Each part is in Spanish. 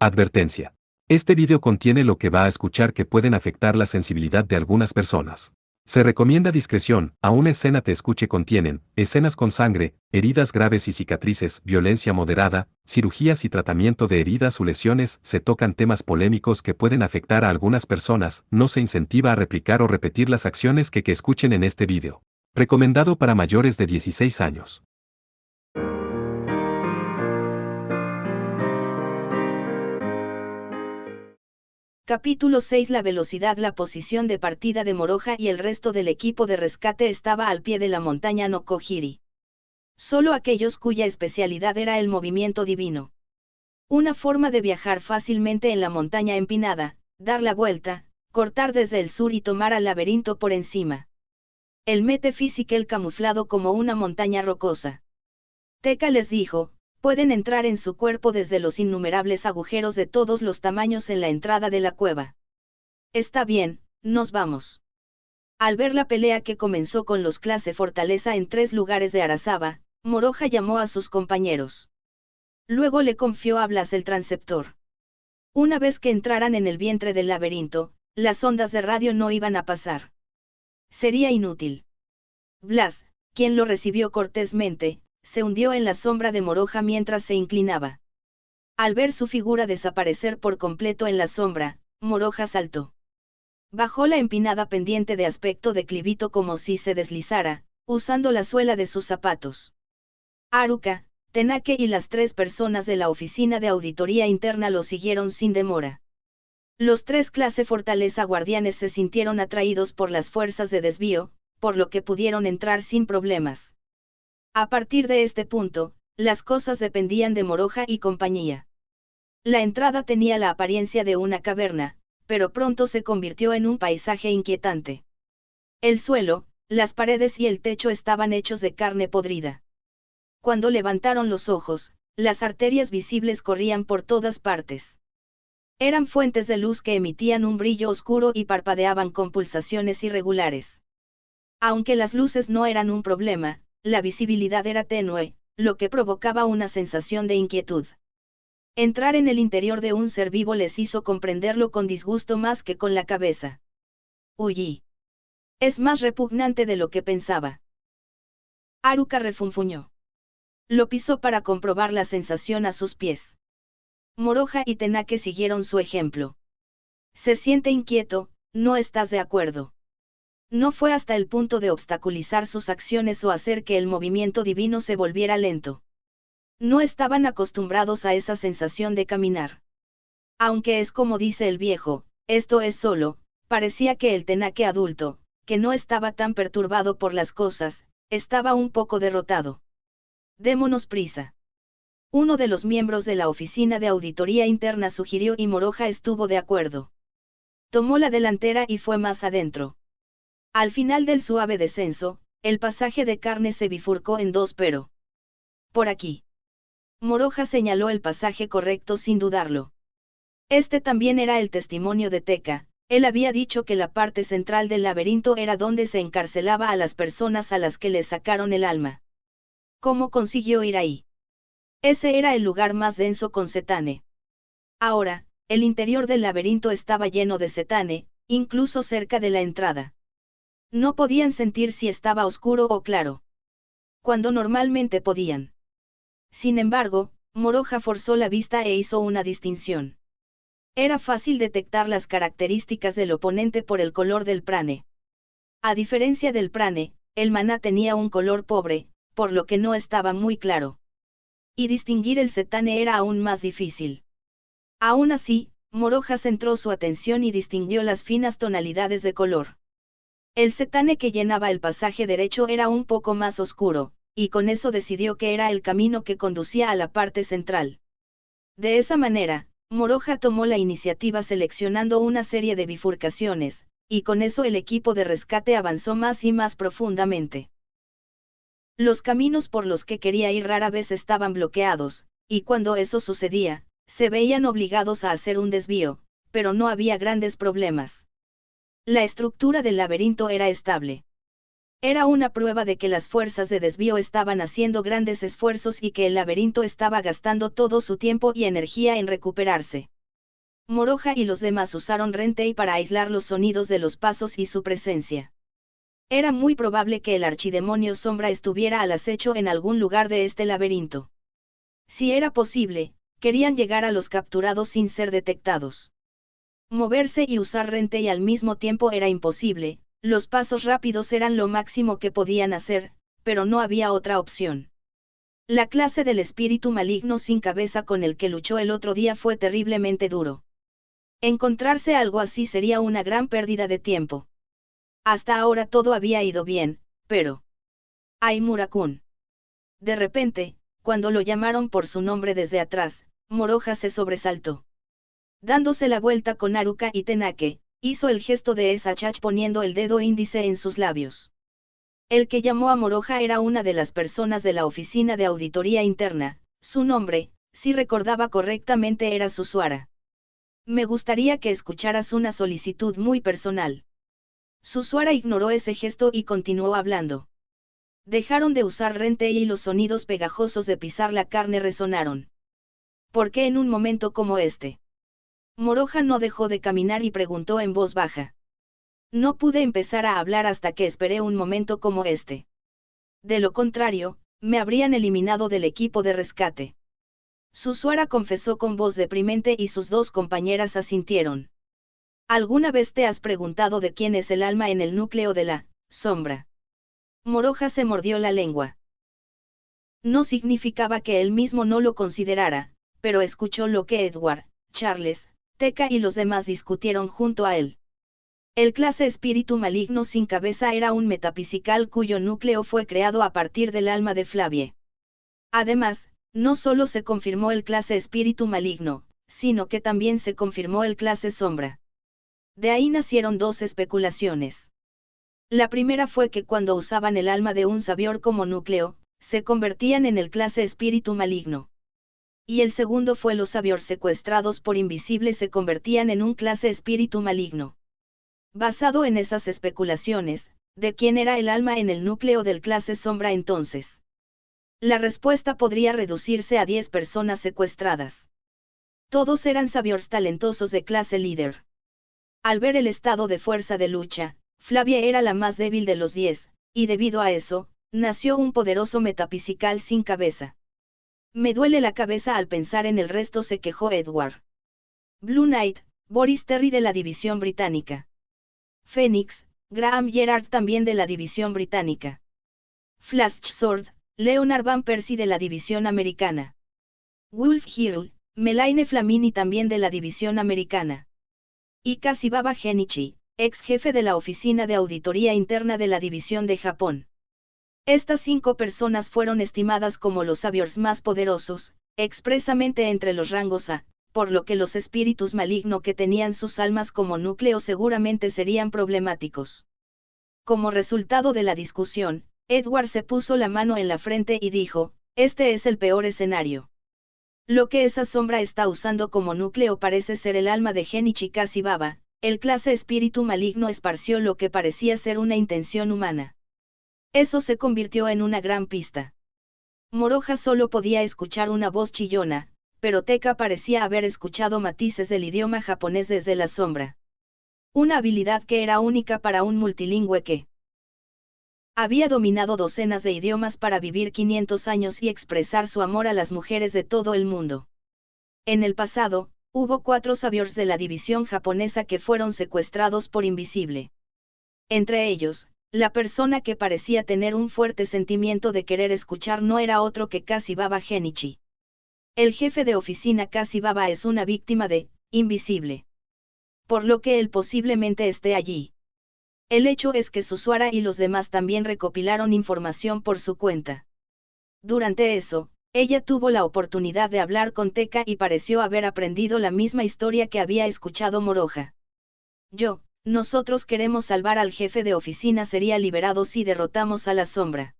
Advertencia. Este video contiene lo que va a escuchar que pueden afectar la sensibilidad de algunas personas. Se recomienda discreción, aún escena te escuche contienen, escenas con sangre, heridas graves y cicatrices, violencia moderada, cirugías y tratamiento de heridas o lesiones, se tocan temas polémicos que pueden afectar a algunas personas, no se incentiva a replicar o repetir las acciones que escuchen en este video. Recomendado para mayores de 16 años. Capítulo 6. La velocidad. La posición de partida de Moroja y el resto del equipo de rescate estaba al pie de la montaña Nokohiri. Solo aquellos cuya especialidad era el movimiento divino. Una forma de viajar fácilmente en la montaña empinada, dar la vuelta, cortar desde el sur y tomar al laberinto por encima. El metafísico camuflado como una montaña rocosa. Tekka les dijo: pueden entrar en su cuerpo desde los innumerables agujeros de todos los tamaños en la entrada de la cueva. Está bien, nos vamos. Al ver la pelea que comenzó con los clase fortaleza en 3 lugares de Arasaba, Moroja llamó a sus compañeros. Luego le confió a Blas el transceptor. Una vez que entraran en el vientre del laberinto, las ondas de radio no iban a pasar. Sería inútil. Blas, quien lo recibió cortésmente, se hundió en la sombra de Moroja mientras se inclinaba. Al ver su figura desaparecer por completo en la sombra, Moroja saltó. Bajó la empinada pendiente de aspecto declivito como si se deslizara, usando la suela de sus zapatos. Haruka, Tenake y las 3 personas de la oficina de auditoría interna lo siguieron sin demora. Los 3 clase fortaleza guardianes se sintieron atraídos por las fuerzas de desvío, por lo que pudieron entrar sin problemas. A partir de este punto, las cosas dependían de Moroja y compañía. La entrada tenía la apariencia de una caverna, pero pronto se convirtió en un paisaje inquietante. El suelo, las paredes y el techo estaban hechos de carne podrida. Cuando levantaron los ojos, las arterias visibles corrían por todas partes. Eran fuentes de luz que emitían un brillo oscuro y parpadeaban con pulsaciones irregulares. Aunque las luces no eran un problema, la visibilidad era tenue, lo que provocaba una sensación de inquietud. Entrar en el interior de un ser vivo les hizo comprenderlo con disgusto más que con la cabeza. Uy. Es más repugnante de lo que pensaba. Haruka refunfuñó. Lo pisó para comprobar la sensación a sus pies. Moroja y Tenake siguieron su ejemplo. Se siente inquieto, ¿no estás de acuerdo? No fue hasta el punto de obstaculizar sus acciones o hacer que el movimiento divino se volviera lento. No estaban acostumbrados a esa sensación de caminar. Aunque es como dice el viejo, esto es solo, parecía que el Tenake adulto, que no estaba tan perturbado por las cosas, estaba un poco derrotado. Démonos prisa. Uno de los miembros de la oficina de auditoría interna sugirió y Moroja estuvo de acuerdo. Tomó la delantera y fue más adentro. Al final del suave descenso, el pasaje de carne se bifurcó en 2 pero. Por aquí. Moroja señaló el pasaje correcto sin dudarlo. Este también era el testimonio de Tekka, él había dicho que la parte central del laberinto era donde se encarcelaba a las personas a las que le sacaron el alma. ¿Cómo consiguió ir ahí? Ese era el lugar más denso con Setane. Ahora, el interior del laberinto estaba lleno de Setane, incluso cerca de la entrada. No podían sentir si estaba oscuro o claro. Cuando normalmente podían. Sin embargo, Moroja forzó la vista e hizo una distinción. Era fácil detectar las características del oponente por el color del prane. A diferencia del prane, el maná tenía un color pobre, por lo que no estaba muy claro. Y distinguir el Setane era aún más difícil. Aún así, Moroja centró su atención y distinguió las finas tonalidades de color. El Setane que llenaba el pasaje derecho era un poco más oscuro, y con eso decidió que era el camino que conducía a la parte central. De esa manera, Moroja tomó la iniciativa seleccionando una serie de bifurcaciones, y con eso el equipo de rescate avanzó más y más profundamente. Los caminos por los que quería ir rara vez estaban bloqueados, y cuando eso sucedía, se veían obligados a hacer un desvío, pero no había grandes problemas. La estructura del laberinto era estable. Era una prueba de que las fuerzas de desvío estaban haciendo grandes esfuerzos y que el laberinto estaba gastando todo su tiempo y energía en recuperarse. Moroja y los demás usaron Rentei para aislar los sonidos de los pasos y su presencia. Era muy probable que el archidemonio Sombra estuviera al acecho en algún lugar de este laberinto. Si era posible, querían llegar a los capturados sin ser detectados. Moverse y usar Rentei al mismo tiempo era imposible, los pasos rápidos eran lo máximo que podían hacer, pero no había otra opción. La clase del espíritu maligno sin cabeza con el que luchó el otro día fue terriblemente duro. Encontrarse algo así sería una gran pérdida de tiempo. Hasta ahora todo había ido bien, pero... ¡Ay, Murakun! De repente, cuando lo llamaron por su nombre desde atrás, Moroja se sobresaltó. Dándose la vuelta con Haruka y Tenake, hizo el gesto de Esachach poniendo el dedo índice en sus labios. El que llamó a Moroja era una de las personas de la oficina de auditoría interna, su nombre, si recordaba correctamente, era Susuara. Me gustaría que escucharas una solicitud muy personal. Susuara ignoró ese gesto y continuó hablando. Dejaron de usar Rentei y los sonidos pegajosos de pisar la carne resonaron. ¿Por qué en un momento como este? Moroja no dejó de caminar y preguntó en voz baja. No pude empezar a hablar hasta que esperé un momento como este. De lo contrario, me habrían eliminado del equipo de rescate. Susuara confesó con voz deprimente y sus dos compañeras asintieron. ¿Alguna vez te has preguntado de quién es el alma en el núcleo de la sombra? Moroja se mordió la lengua. No significaba que él mismo no lo considerara, pero escuchó lo que Edward, Charles, Teka y los demás discutieron junto a él. El clase espíritu maligno sin cabeza era un metafisical cuyo núcleo fue creado a partir del alma de Flavie. Además, no solo se confirmó el clase espíritu maligno, sino que también se confirmó el clase sombra. De ahí nacieron dos especulaciones. La primera fue que cuando usaban el alma de un sabior como núcleo, se convertían en el clase espíritu maligno. Y el segundo fue los sabios secuestrados por Invisible se convertían en un clase espíritu maligno. Basado en esas especulaciones, ¿de quién era el alma en el núcleo del clase sombra entonces? La respuesta podría reducirse a 10 personas secuestradas. Todos eran sabios talentosos de clase líder. Al ver el estado de fuerza de lucha, Flavia era la más débil de los 10, y debido a eso, nació un poderoso metafisical sin cabeza. Me duele la cabeza al pensar en el resto, se quejó Edward. Blue Knight, Boris Terry de la división británica. Phoenix, Graham Gerard también de la división británica. Flash Sword, Leonard Van Persie de la división americana. Wolf Hierl, Melaine Flamini también de la división americana. Y Kasibaba Genichi, ex jefe de la oficina de auditoría interna de la división de Japón. Estas 5 personas fueron estimadas como los sabios más poderosos, expresamente entre los rangos A, por lo que los espíritus malignos que tenían sus almas como núcleo seguramente serían problemáticos. Como resultado de la discusión, Edward se puso la mano en la frente y dijo, este es el peor escenario. Lo que esa sombra está usando como núcleo parece ser el alma de Genichi Kasibaba, el clase espíritu maligno esparció lo que parecía ser una intención humana. Eso se convirtió en una gran pista. Moroja solo podía escuchar una voz chillona, pero Teka parecía haber escuchado matices del idioma japonés desde la sombra. Una habilidad que era única para un multilingüe que había dominado docenas de idiomas para vivir 500 años y expresar su amor a las mujeres de todo el mundo. En el pasado, hubo 4 sabios de la división japonesa que fueron secuestrados por Invisible. Entre ellos, la persona que parecía tener un fuerte sentimiento de querer escuchar no era otro que Kasibaba Genichi. El jefe de oficina Kasibaba es una víctima de Invisible. Por lo que él posiblemente esté allí. El hecho es que Susuara y los demás también recopilaron información por su cuenta. Durante eso, ella tuvo la oportunidad de hablar con Teka y pareció haber aprendido la misma historia que había escuchado Moroja. Nosotros queremos salvar al jefe de oficina, sería liberado si derrotamos a la sombra.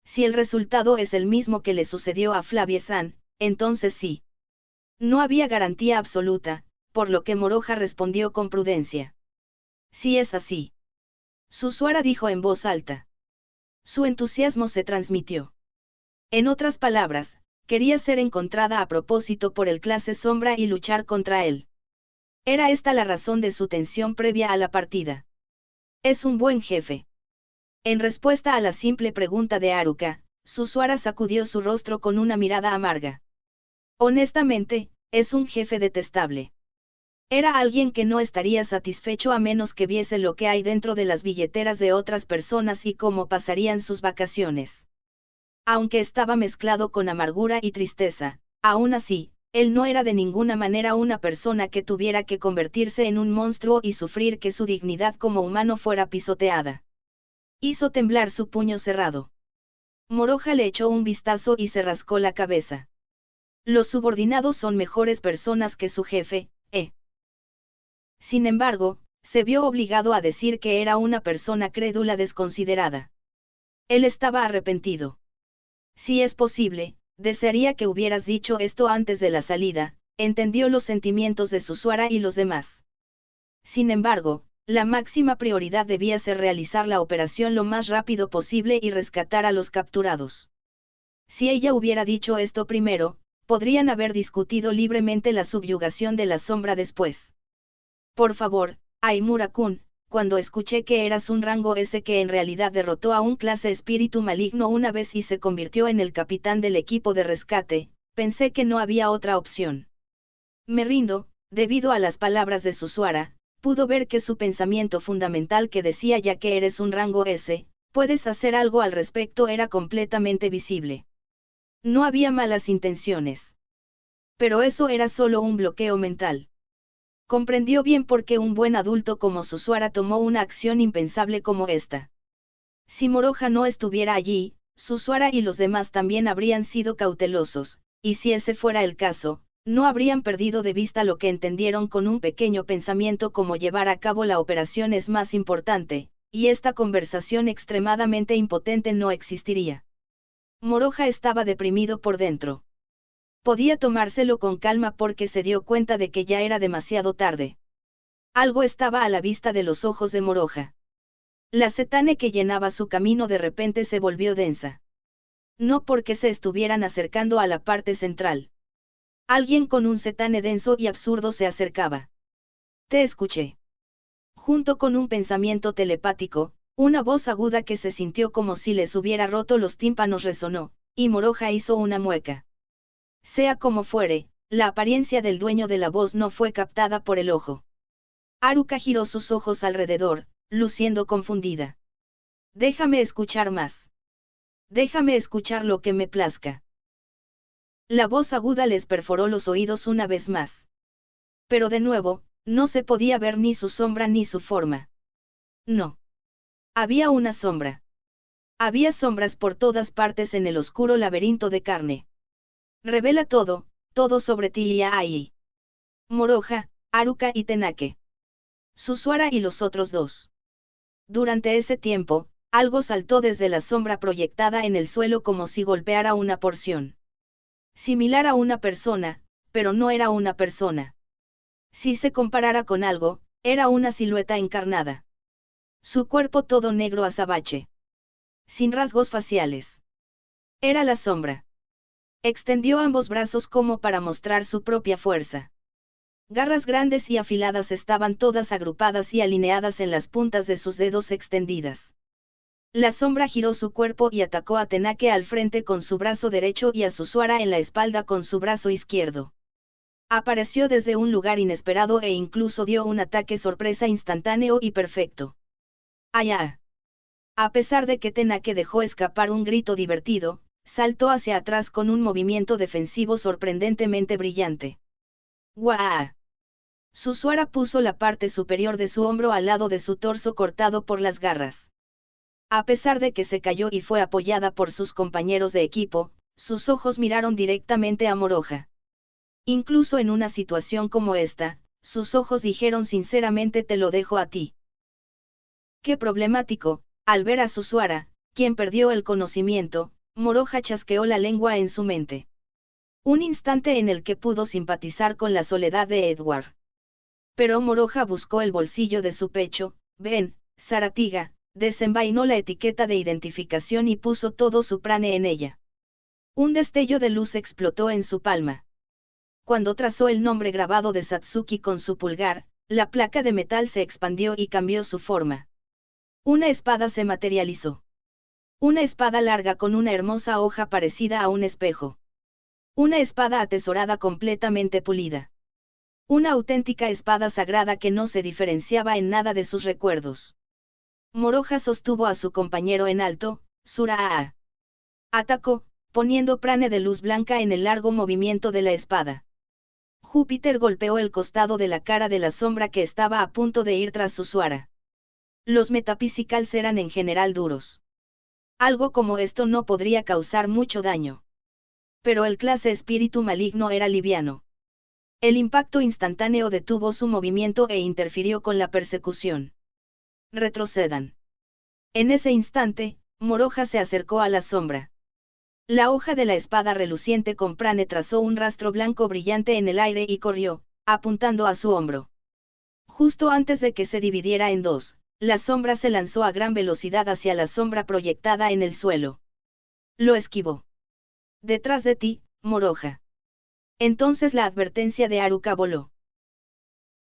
Si el resultado es el mismo que le sucedió a Flavie-san, entonces sí. No había garantía absoluta, por lo que Moroja respondió con prudencia. Si es así. Susuara dijo en voz alta. Su entusiasmo se transmitió. En otras palabras, quería ser encontrada a propósito por el clase sombra y luchar contra él. Era esta la razón de su tensión previa a la partida. Es un buen jefe. En respuesta a la simple pregunta de Haruka, Susuara sacudió su rostro con una mirada amarga. Honestamente, es un jefe detestable. Era alguien que no estaría satisfecho a menos que viese lo que hay dentro de las billeteras de otras personas y cómo pasarían sus vacaciones. Aunque estaba mezclado con amargura y tristeza, aún así, él no era de ninguna manera una persona que tuviera que convertirse en un monstruo y sufrir que su dignidad como humano fuera pisoteada. Hizo temblar su puño cerrado. Moroja le echó un vistazo y se rascó la cabeza. Los subordinados son mejores personas que su jefe, ¿eh? Sin embargo, se vio obligado a decir que era una persona crédula desconsiderada. Él estaba arrepentido. Si es posible, desearía que hubieras dicho esto antes de la salida, entendió los sentimientos de Susuara y los demás. Sin embargo, la máxima prioridad debía ser realizar la operación lo más rápido posible y rescatar a los capturados. Si ella hubiera dicho esto primero, podrían haber discutido libremente la subyugación de la sombra después. Por favor, Aimura-kun, cuando escuché que eras un rango S que en realidad derrotó a un clase espíritu maligno una vez y se convirtió en el capitán del equipo de rescate, pensé que no había otra opción. Me rindo, debido a las palabras de Susuara, pudo ver que su pensamiento fundamental que decía ya que eres un rango S, puedes hacer algo al respecto era completamente visible. No había malas intenciones. Pero eso era solo un bloqueo mental. Comprendió bien por qué un buen adulto como Susuara tomó una acción impensable como esta. Si Moroja no estuviera allí, Susuara y los demás también habrían sido cautelosos, y si ese fuera el caso, no habrían perdido de vista lo que entendieron con un pequeño pensamiento como llevar a cabo la operación es más importante, y esta conversación extremadamente impotente no existiría. Moroja estaba deprimido por dentro. Podía tomárselo con calma porque se dio cuenta de que ya era demasiado tarde. Algo estaba a la vista de los ojos de Moroja. La setane que llenaba su camino de repente se volvió densa. No porque se estuvieran acercando a la parte central. Alguien con un setane denso y absurdo se acercaba. Te escuché. Junto con un pensamiento telepático, una voz aguda que se sintió como si les hubiera roto los tímpanos resonó, y Moroja hizo una mueca. Sea como fuere, la apariencia del dueño de la voz no fue captada por el ojo. Haruka giró sus ojos alrededor, luciendo confundida. Déjame escuchar más. Déjame escuchar lo que me plazca. La voz aguda les perforó los oídos una vez más. Pero de nuevo, no se podía ver ni su sombra ni su forma. No. Había una sombra. Había sombras por todas partes en el oscuro laberinto de carne. Revela todo, todo sobre ti y Ai. Moroja, Haruka y Tenake. Susuara y los otros dos. Durante ese tiempo, algo saltó desde la sombra proyectada en el suelo como si golpeara una porción. Similar a una persona, pero no era una persona. Si se comparara con algo, era una silueta encarnada. Su cuerpo todo negro azabache. Sin rasgos faciales. Era la sombra. Extendió ambos brazos como para mostrar su propia fuerza. Garras grandes y afiladas estaban todas agrupadas y alineadas en las puntas de sus dedos extendidas. La sombra giró su cuerpo y atacó a Tenake al frente con su brazo derecho y a Susuara en la espalda con su brazo izquierdo. Apareció desde un lugar inesperado e incluso dio un ataque sorpresa instantáneo y perfecto. ¡Ay! A pesar de que Tenake dejó escapar un grito divertido, saltó hacia atrás con un movimiento defensivo sorprendentemente brillante. ¡Guau! Susuara puso la parte superior de su hombro al lado de su torso cortado por las garras. A pesar de que se cayó y fue apoyada por sus compañeros de equipo, sus ojos miraron directamente a Moroja. Incluso en una situación como esta, sus ojos dijeron sinceramente te lo dejo a ti. Qué problemático, al ver a Susuara, quien perdió el conocimiento, Moroja chasqueó la lengua en su mente. Un instante en el que pudo simpatizar con la soledad de Edward. Pero Moroja buscó el bolsillo de su pecho, ven, Zaratiga, desenvainó la etiqueta de identificación y puso todo su prane en ella. Un destello de luz explotó en su palma. cuando trazó el nombre grabado de Satsuki con su pulgar, la placa de metal se expandió y cambió su forma. Una espada se materializó. Una espada larga con una hermosa hoja parecida a un espejo. Una espada atesorada completamente pulida. Una auténtica espada sagrada que no se diferenciaba en nada de sus recuerdos. Moroja sostuvo a su compañero en alto, Suraa. Atacó, poniendo prane de luz blanca en el largo movimiento de la espada. Júpiter golpeó el costado de la cara de la sombra que estaba a punto de ir tras su suara. Los metaphysicals eran en general duros. Algo como esto no podría causar mucho daño. Pero el clase espíritu maligno era liviano. El impacto instantáneo detuvo su movimiento e interfirió con la persecución. Retrocedan. En ese instante, Moroja se acercó a la sombra. La hoja de la espada reluciente con prane trazó un rastro blanco brillante en el aire y corrió, apuntando a su hombro. Justo antes de que se dividiera en dos, la sombra se lanzó a gran velocidad hacia la sombra proyectada en el suelo. Lo esquivó. Detrás de ti, Moroja. Entonces la advertencia de Haruka voló.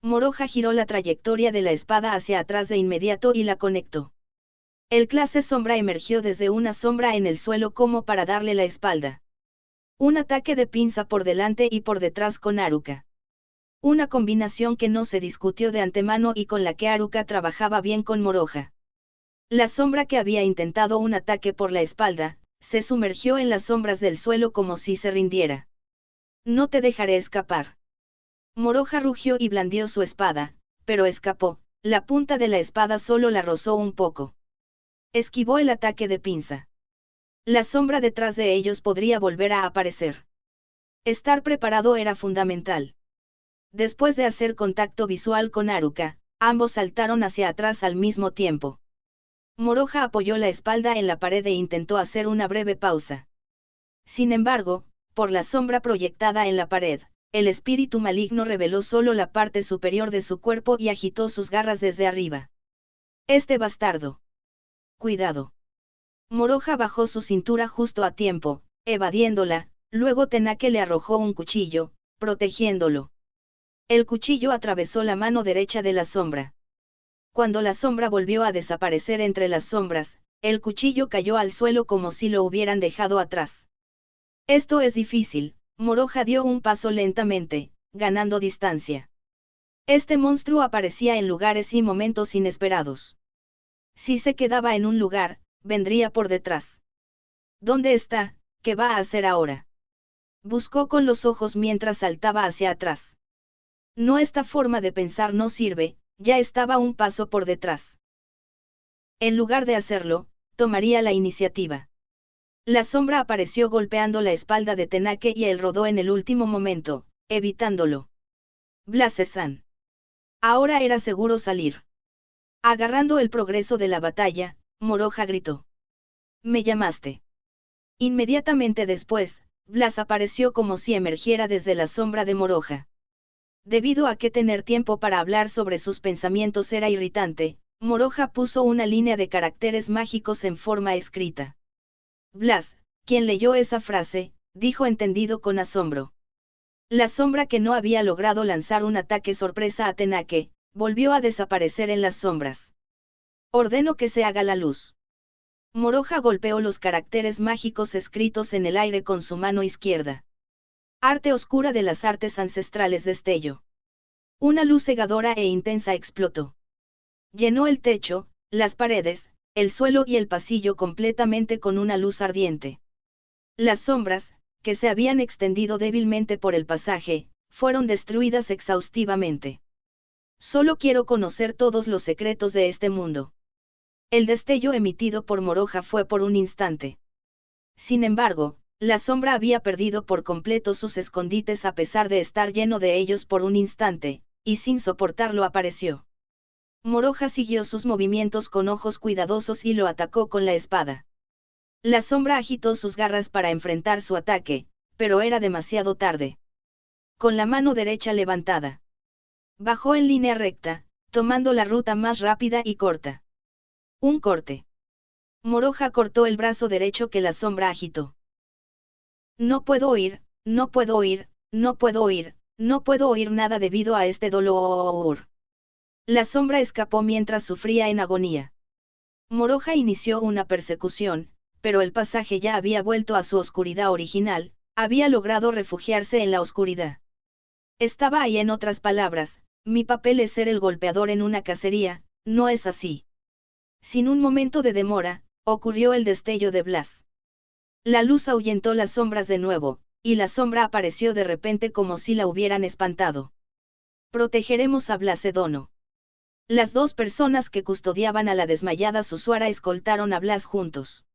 Moroja giró la trayectoria de la espada hacia atrás de inmediato y la conectó. El clase sombra emergió desde una sombra en el suelo como para darle la espalda. Un ataque de pinza por delante y por detrás con Haruka. Una combinación que no se discutió de antemano y con la que Haruka trabajaba bien con Moroja. La sombra que había intentado un ataque por la espalda, se sumergió en las sombras del suelo como si se rindiera. No te dejaré escapar. Moroja rugió y blandió su espada, pero escapó, la punta de la espada solo la rozó un poco. Esquivó el ataque de pinza. La sombra detrás de ellos podría volver a aparecer. Estar preparado era fundamental. Después de hacer contacto visual con Haruka, ambos saltaron hacia atrás al mismo tiempo. Moroja apoyó la espalda en la pared e intentó hacer una breve pausa. Sin embargo, por la sombra proyectada en la pared, el espíritu maligno reveló solo la parte superior de su cuerpo y agitó sus garras desde arriba. Este bastardo. Cuidado. Moroja bajó su cintura justo a tiempo, evadiéndola, luego Tenake le arrojó un cuchillo, protegiéndolo. El cuchillo atravesó la mano derecha de la sombra. Cuando la sombra volvió a desaparecer entre las sombras, el cuchillo cayó al suelo como si lo hubieran dejado atrás. Esto es difícil, Moroja dio un paso lentamente, ganando distancia. Este monstruo aparecía en lugares y momentos inesperados. Si se quedaba en un lugar, vendría por detrás. ¿Dónde está? ¿Qué va a hacer ahora? Buscó con los ojos mientras saltaba hacia atrás. No, esta forma de pensar no sirve, ya estaba un paso por detrás. En lugar de hacerlo, tomaría la iniciativa. La sombra apareció golpeando la espalda de Tenake y él rodó en el último momento, evitándolo. Blase-san. Ahora era seguro salir. Agarrando el progreso de la batalla, Moroja gritó. ¿Me llamaste? Inmediatamente después, Blas apareció como si emergiera desde la sombra de Moroja. Debido a que tener tiempo para hablar sobre sus pensamientos era irritante, Moroja puso una línea de caracteres mágicos en forma escrita. Blas, quien leyó esa frase, dijo entendido con asombro. La sombra que no había logrado lanzar un ataque sorpresa a Tenake, volvió a desaparecer en las sombras. Ordeno que se haga la luz. Moroja golpeó los caracteres mágicos escritos en el aire con su mano izquierda. Arte oscura de las artes ancestrales destello. Una luz cegadora e intensa explotó. Llenó el techo, las paredes, el suelo y el pasillo completamente con una luz ardiente. Las sombras, que se habían extendido débilmente por el pasaje, fueron destruidas exhaustivamente. Solo quiero conocer todos los secretos de este mundo. El destello emitido por Moroja fue por un instante. Sin embargo, la sombra había perdido por completo sus escondites a pesar de estar lleno de ellos por un instante, y sin soportarlo apareció. Moroja siguió sus movimientos con ojos cuidadosos y lo atacó con la espada. La sombra agitó sus garras para enfrentar su ataque, pero era demasiado tarde. Con la mano derecha levantada, bajó en línea recta, tomando la ruta más rápida y corta. Un corte. Moroja cortó el brazo derecho que la sombra agitó. No puedo oír, no puedo oír, no puedo oír nada debido a este dolor. La sombra escapó mientras sufría en agonía. Moroja inició una persecución, pero el pasaje ya había vuelto a su oscuridad original, había logrado refugiarse en la oscuridad. Estaba ahí, en otras palabras, mi papel es ser el golpeador en una cacería, ¿no es así? Sin un momento de demora, ocurrió el destello de Blas. La luz ahuyentó las sombras de nuevo, y la sombra apareció de repente como si la hubieran espantado. Protegeremos a Blasedono. Las dos personas que custodiaban a la desmayada Susuara escoltaron a Blas juntos.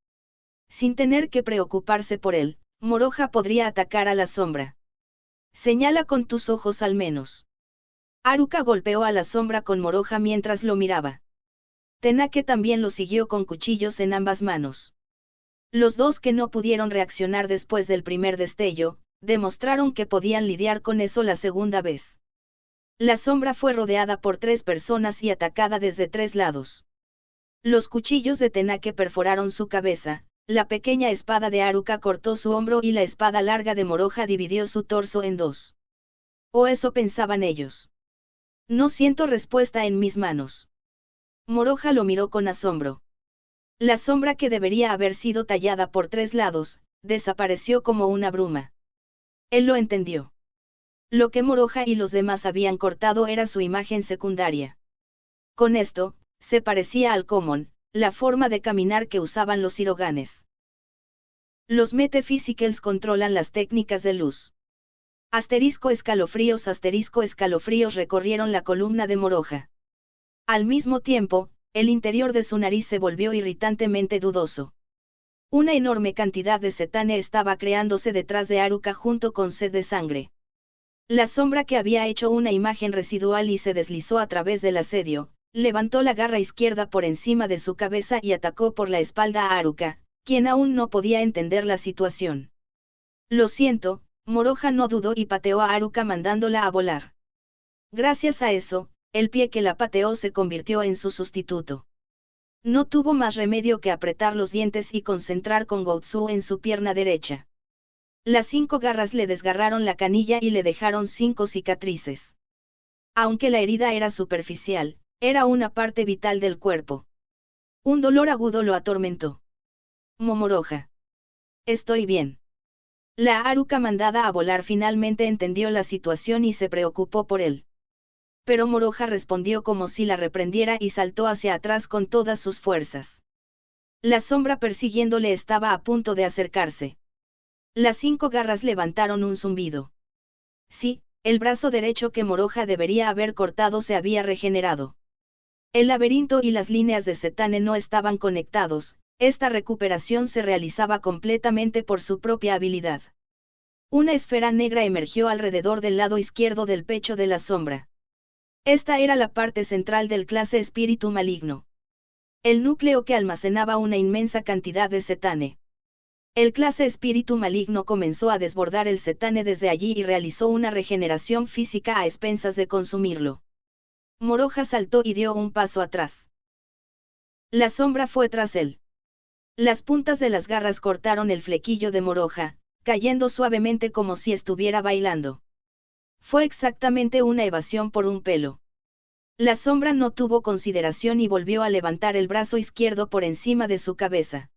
Sin tener que preocuparse por él, Moroja podría atacar a la sombra. Señala con tus ojos al menos. Haruka golpeó a la sombra con Moroja mientras lo miraba. Tenake también lo siguió con cuchillos en ambas manos. Los dos, que no pudieron reaccionar después del primer destello, demostraron que podían lidiar con eso la segunda vez. La sombra fue rodeada por 3 personas y atacada desde 3 lados. Los cuchillos de Tenake perforaron su cabeza, la pequeña espada de Haruka cortó su hombro y la espada larga de Moroja dividió su torso en 2. O eso pensaban ellos. No siento respuesta en mis manos. Moroja lo miró con asombro. La sombra, que debería haber sido tallada por 3 lados, desapareció como una bruma. Él lo entendió. Lo que Moroja y los demás habían cortado era su imagen secundaria. Con esto, se parecía al Common, la forma de caminar que usaban los hiroganes. Los Metaphysicals controlan las técnicas de luz. Escalofríos recorrieron la columna de Moroja. Al mismo tiempo, el interior de su nariz se volvió irritantemente dudoso. Una enorme cantidad de cetane estaba creándose detrás de Haruka junto con sed de sangre. La sombra, que había hecho una imagen residual y se deslizó a través del asedio, levantó la garra izquierda por encima de su cabeza y atacó por la espalda a Haruka, quien aún no podía entender la situación. Lo siento, Moroja no dudó y pateó a Haruka mandándola a volar. Gracias a eso, el pie que la pateó se convirtió en su sustituto. No tuvo más remedio que apretar los dientes y concentrar con Goutsu en su pierna derecha. Las 5 garras le desgarraron la canilla y le dejaron 5 cicatrices. Aunque la herida era superficial, era una parte vital del cuerpo. Un dolor agudo lo atormentó. Moroja. Estoy bien. La Haruka mandada a volar finalmente entendió la situación y se preocupó por él. Pero Moroja respondió como si la reprendiera y saltó hacia atrás con todas sus fuerzas. La sombra persiguiéndole estaba a punto de acercarse. Las 5 garras levantaron un zumbido. Sí, el brazo derecho que Moroja debería haber cortado se había regenerado. El laberinto y las líneas de cetane no estaban conectados, esta recuperación se realizaba completamente por su propia habilidad. Una esfera negra emergió alrededor del lado izquierdo del pecho de la sombra. Esta era la parte central del clase espíritu maligno. El núcleo que almacenaba una inmensa cantidad de cetane. El clase espíritu maligno comenzó a desbordar el cetane desde allí y realizó una regeneración física a expensas de consumirlo. Moroja saltó y dio un paso atrás. La sombra fue tras él. Las puntas de las garras cortaron el flequillo de Moroja, cayendo suavemente como si estuviera bailando. Fue exactamente una evasión por un pelo. La sombra no tuvo consideración y volvió a levantar el brazo izquierdo por encima de su cabeza.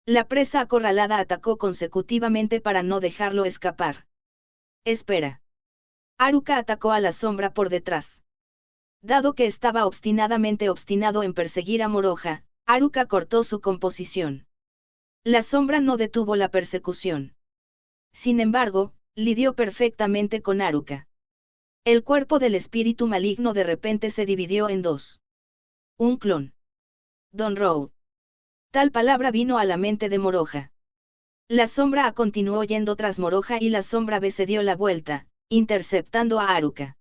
La presa acorralada atacó consecutivamente para no dejarlo escapar. Espera. Haruka atacó a la sombra por detrás. Dado que estaba obstinadamente obstinado en perseguir a Moroja, Haruka cortó su composición. La sombra no detuvo la persecución. Sin embargo, lidió perfectamente con Haruka. El cuerpo del espíritu maligno de repente se dividió en 2. Un clon. Don Row. Tal palabra vino a la mente de Moroja. La sombra continuó yendo tras Moroja y la sombra B se dio la vuelta, interceptando a Haruka.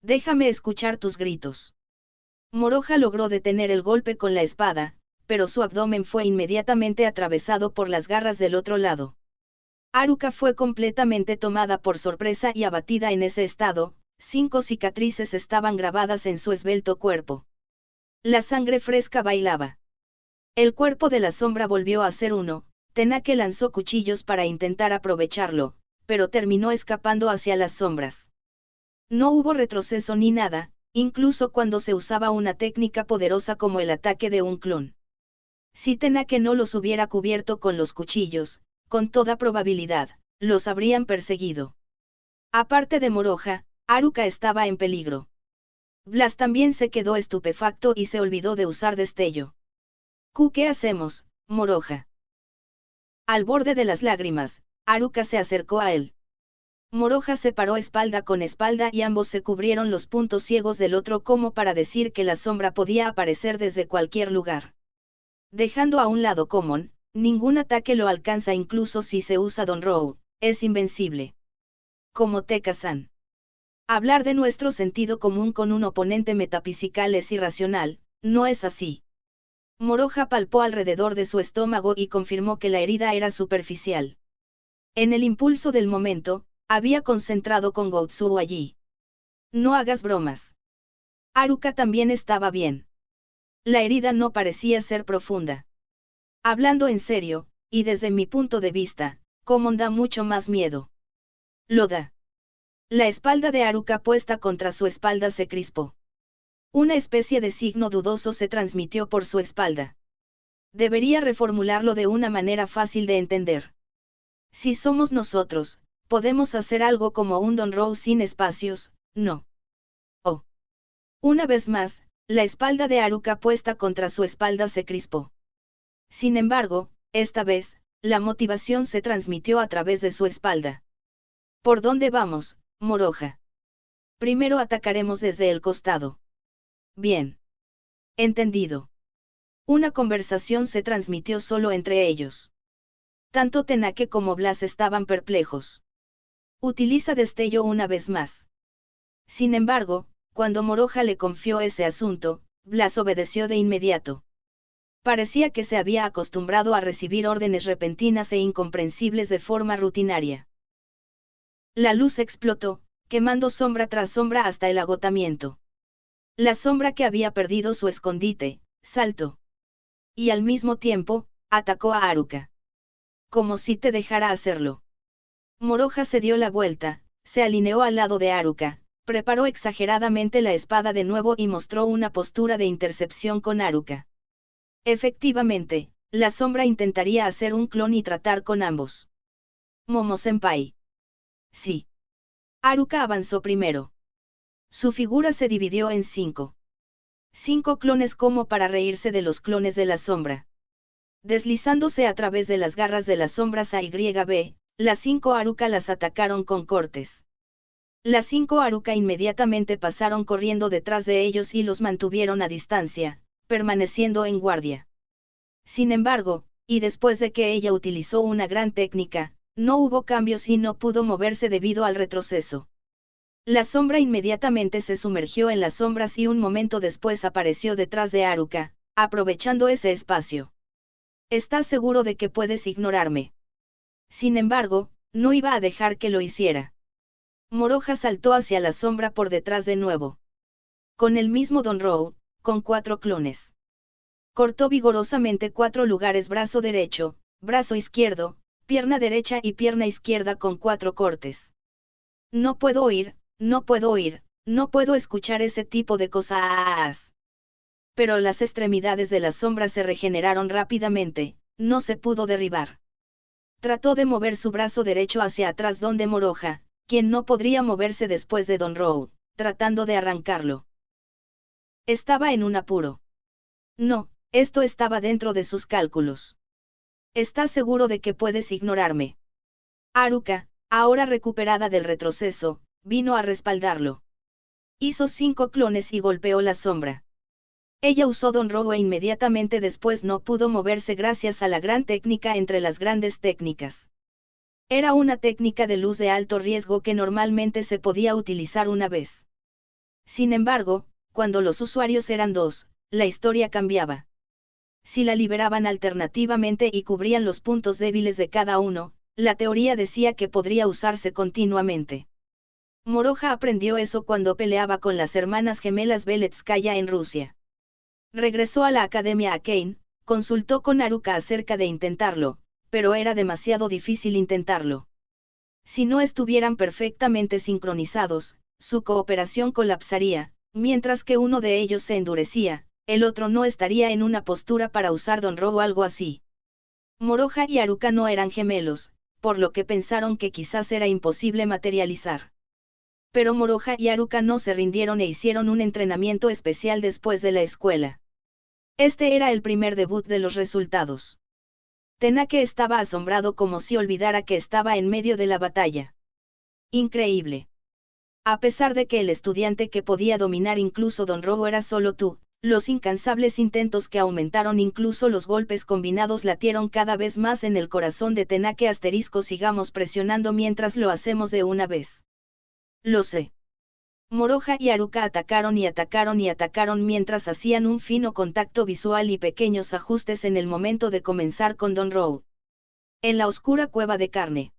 Déjame escuchar tus gritos. Moroja logró detener el golpe con la espada, pero su abdomen fue inmediatamente atravesado por las garras del otro lado. Haruka fue completamente tomada por sorpresa y abatida en ese estado, 5 cicatrices estaban grabadas en su esbelto cuerpo. La sangre fresca bailaba. El cuerpo de la sombra volvió a ser uno, Tenake lanzó cuchillos para intentar aprovecharlo, pero terminó escapando hacia las sombras. No hubo retroceso ni nada, incluso cuando se usaba una técnica poderosa como el ataque de un clon. Si Tenake no los hubiera cubierto con los cuchillos, con toda probabilidad, los habrían perseguido. Aparte de Moroja, Haruka estaba en peligro. Blas también se quedó estupefacto y se olvidó de usar destello. ¿Qué hacemos, Moroja? Al borde de las lágrimas, Haruka se acercó a él. Moroja se paró espalda con espalda y ambos se cubrieron los puntos ciegos del otro como para decir que la sombra podía aparecer desde cualquier lugar. Dejando a un lado Common, ningún ataque lo alcanza incluso si se usa Donrou, es invencible. Como Tekka-san. Hablar de nuestro sentido común con un oponente metafísical es irracional, ¿no es así? Moroja palpó alrededor de su estómago y confirmó que la herida era superficial. En el impulso del momento, había concentrado con Gotsuo allí. No hagas bromas. Haruka también estaba bien. La herida no parecía ser profunda. Hablando en serio, y desde mi punto de vista, Common da mucho más miedo. Lo da. La espalda de Haruka puesta contra su espalda se crispó. Una especie de signo dudoso se transmitió por su espalda. Debería reformularlo de una manera fácil de entender. Si somos nosotros, podemos hacer algo como un Donrou sin espacios, ¿no? Oh. Una vez más, la espalda de Haruka puesta contra su espalda se crispó. Sin embargo, esta vez, la motivación se transmitió a través de su espalda. ¿Por dónde vamos, Moroja? Primero atacaremos desde el costado. Bien. Entendido. Una conversación se transmitió solo entre ellos. Tanto Tenake como Blas estaban perplejos. Utiliza destello una vez más. Sin embargo, cuando Moroja le confió ese asunto, Blas obedeció de inmediato. Parecía que se había acostumbrado a recibir órdenes repentinas e incomprensibles de forma rutinaria. La luz explotó, quemando sombra tras sombra hasta el agotamiento. La sombra que había perdido su escondite, saltó. Y al mismo tiempo, atacó a Haruka. Como si te dejara hacerlo. Moroja se dio la vuelta, se alineó al lado de Haruka, preparó exageradamente la espada de nuevo y mostró una postura de intercepción con Haruka. Efectivamente, la sombra intentaría hacer un clon y tratar con ambos. Momo-senpai. Sí. Haruka avanzó primero. Su figura se dividió en 5. 5 clones como para reírse de los clones de la sombra. Deslizándose a través de las garras de las sombras A y B, las 5 Haruka las atacaron con cortes. Las 5 Haruka inmediatamente pasaron corriendo detrás de ellos y los mantuvieron a distancia, permaneciendo en guardia. Sin embargo, y después de que ella utilizó una gran técnica, no hubo cambios y no pudo moverse debido al retroceso. La sombra inmediatamente se sumergió en las sombras y un momento después apareció detrás de Haruka, aprovechando ese espacio. ¿Estás seguro de que puedes ignorarme? Sin embargo, no iba a dejar que lo hiciera. Moroja saltó hacia la sombra por detrás de nuevo. Con el mismo Donrou, con 4 clones. Cortó vigorosamente 4 lugares: brazo derecho, brazo izquierdo, pierna derecha y pierna izquierda con 4 cortes. No puedo oír, no puedo oír, no puedo escuchar ese tipo de cosas. Pero las extremidades de la sombra se regeneraron rápidamente, no se pudo derribar. Trató de mover su brazo derecho hacia atrás donde Moroja, quien no podría moverse después de Donrou, tratando de arrancarlo. Estaba en un apuro. No, esto estaba dentro de sus cálculos. ¿Estás seguro de que puedes ignorarme? Haruka, ahora recuperada del retroceso, vino a respaldarlo. Hizo 5 clones y golpeó la sombra. Ella usó Donrou e inmediatamente después no pudo moverse gracias a la gran técnica entre las grandes técnicas. Era una técnica de luz de alto riesgo que normalmente se podía utilizar una vez. Sin embargo, cuando los usuarios eran 2, la historia cambiaba. Si la liberaban alternativamente y cubrían los puntos débiles de cada uno, la teoría decía que podría usarse continuamente. Moroja aprendió eso cuando peleaba con las hermanas gemelas Beletskaya en Rusia. Regresó a la Academia Akane, consultó con Haruka acerca de intentarlo, pero era demasiado difícil intentarlo. Si no estuvieran perfectamente sincronizados, su cooperación colapsaría, mientras que uno de ellos se endurecía, el otro no estaría en una postura para usar Donro o algo así. Moroja y Haruka no eran gemelos, por lo que pensaron que quizás era imposible materializar. Pero Moroja y Haruka no se rindieron e hicieron un entrenamiento especial después de la escuela. Este era el primer debut de los resultados. Tenake estaba asombrado como si olvidara que estaba en medio de la batalla. Increíble. A pesar de que el estudiante que podía dominar incluso Donro era solo tú, los incansables intentos que aumentaron incluso los golpes combinados latieron cada vez más en el corazón de Tenake. Sigamos presionando mientras lo hacemos de una vez. Lo sé. Moroja y Haruka atacaron y atacaron y atacaron mientras hacían un fino contacto visual y pequeños ajustes en el momento de comenzar con Donro. En la oscura cueva de carne.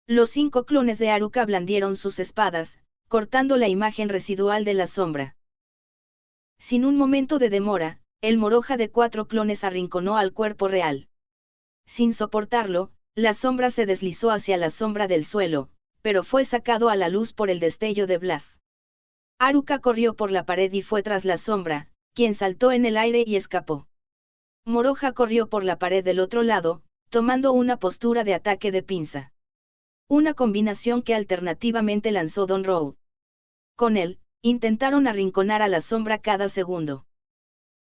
Los 5 clones de Haruka blandieron sus espadas, cortando la imagen residual de la sombra. Sin un momento de demora, el Moroja de 4 clones arrinconó al cuerpo real. Sin soportarlo, la sombra se deslizó hacia la sombra del suelo, pero fue sacado a la luz por el destello de Blas. Haruka corrió por la pared y fue tras la sombra, quien saltó en el aire y escapó. Moroja corrió por la pared del otro lado, tomando una postura de ataque de pinza. Una combinación que alternativamente lanzó Donro. Con él, intentaron arrinconar a la sombra cada segundo.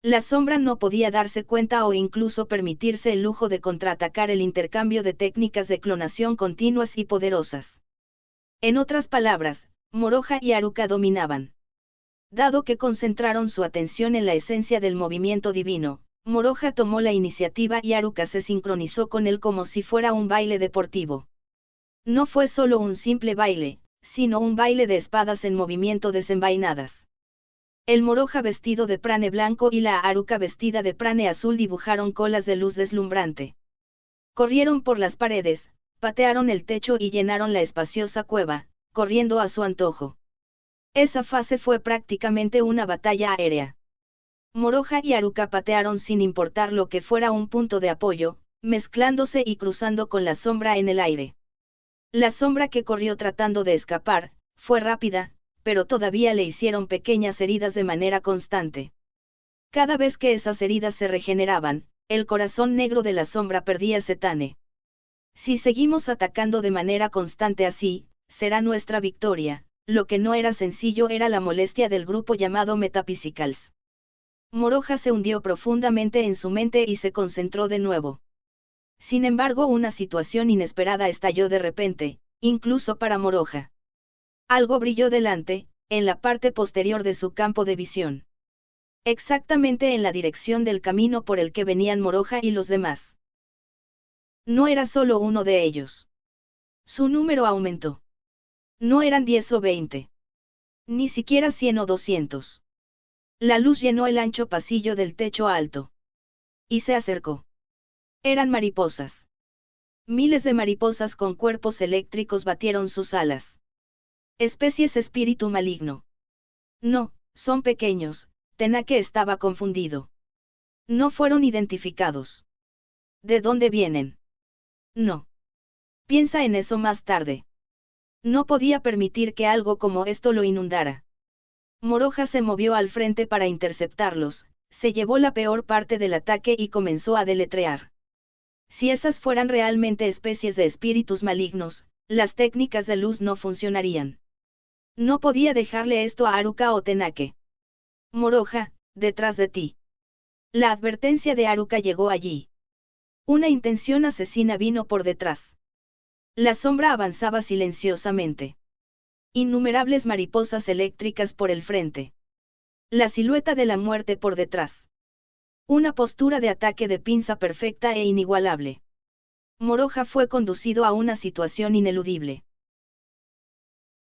La sombra no podía darse cuenta o incluso permitirse el lujo de contraatacar el intercambio de técnicas de clonación continuas y poderosas. En otras palabras, Moroja y Haruka dominaban. Dado que concentraron su atención en la esencia del movimiento divino, Moroja tomó la iniciativa y Haruka se sincronizó con él como si fuera un baile deportivo. No fue solo un simple baile, sino un baile de espadas en movimiento desenvainadas. El Moroja vestido de prane blanco y la Haruka vestida de prane azul dibujaron colas de luz deslumbrante. Corrieron por las paredes, patearon el techo y llenaron la espaciosa cueva, corriendo a su antojo. Esa fase fue prácticamente una batalla aérea. Moroja y Haruka patearon sin importar lo que fuera un punto de apoyo, mezclándose y cruzando con la sombra en el aire. La sombra que corrió tratando de escapar, fue rápida, pero todavía le hicieron pequeñas heridas de manera constante. Cada vez que esas heridas se regeneraban, el corazón negro de la sombra perdía Setane. Si seguimos atacando de manera constante así, será nuestra victoria. Lo que no era sencillo era la molestia del grupo llamado Metaphysicals. Moroja se hundió profundamente en su mente y se concentró de nuevo. Sin embargo, una situación inesperada estalló de repente, incluso para Moroja. Algo brilló delante, en la parte posterior de su campo de visión. Exactamente en la dirección del camino por el que venían Moroja y los demás. No era solo uno de ellos. Su número aumentó. No eran 10 o 20. Ni siquiera 100 o 200. La luz llenó el ancho pasillo del techo alto. Y se acercó. Eran mariposas. Miles de mariposas con cuerpos eléctricos batieron sus alas. Especies espíritu maligno. No, son pequeños, Tenake estaba confundido. No fueron identificados. ¿De dónde vienen? No. Piensa en eso más tarde. No podía permitir que algo como esto lo inundara. Moroja se movió al frente para interceptarlos, se llevó la peor parte del ataque y comenzó a deletrear. Si esas fueran realmente especies de espíritus malignos, las técnicas de luz no funcionarían. No podía dejarle esto a Haruka o Tenake. Moroja, detrás de ti. La advertencia de Haruka llegó allí. Una intención asesina vino por detrás. La sombra avanzaba silenciosamente. Innumerables mariposas eléctricas por el frente. La silueta de la muerte por detrás. Una postura de ataque de pinza perfecta e inigualable. Moroja fue conducido a una situación ineludible.